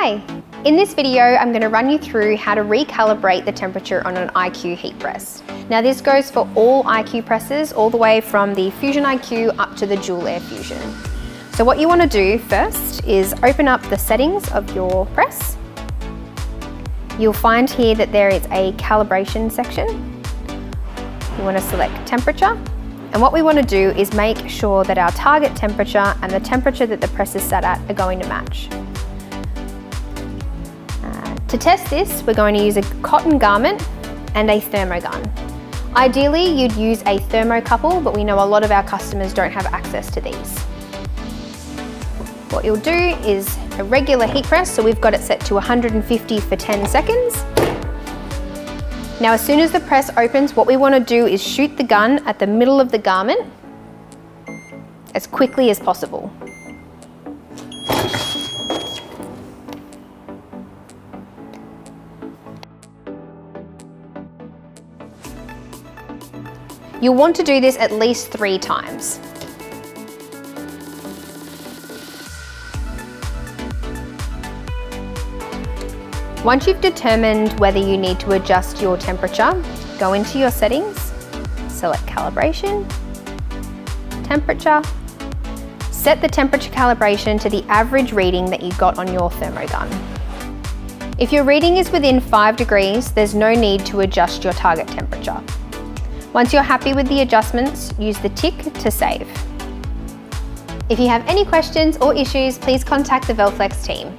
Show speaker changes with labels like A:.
A: Hi! In this video, I'm going to run you through how to recalibrate the temperature on an IQ heat press. Now this goes for all IQ presses, all the way from the Fusion IQ up to the Dual Air Fusion. So what you want to do first is open up the settings of your press. You'll find here that there is a calibration section. You want to select temperature. And what we want to do is make sure that our target temperature and the temperature that the press is set at are going to match. To test this, we're going to use a cotton garment and a thermogun. Ideally, you'd use a thermocouple, but we know a lot of our customers don't have access to these. What you'll do is a regular heat press, so we've got it set to 150 for 10 seconds. Now, as soon as the press opens, what we want to do is shoot the gun at the middle of the garment as quickly as possible. You'll want to do this at least 3 times. Once you've determined whether you need to adjust your temperature, go into your settings, select calibration, temperature, set the temperature calibration to the average reading that you got on your thermogun. If your reading is within 5 degrees, there's no need to adjust your target temperature. Once you're happy with the adjustments, use the tick to save. If you have any questions or issues, please contact the Velflex team.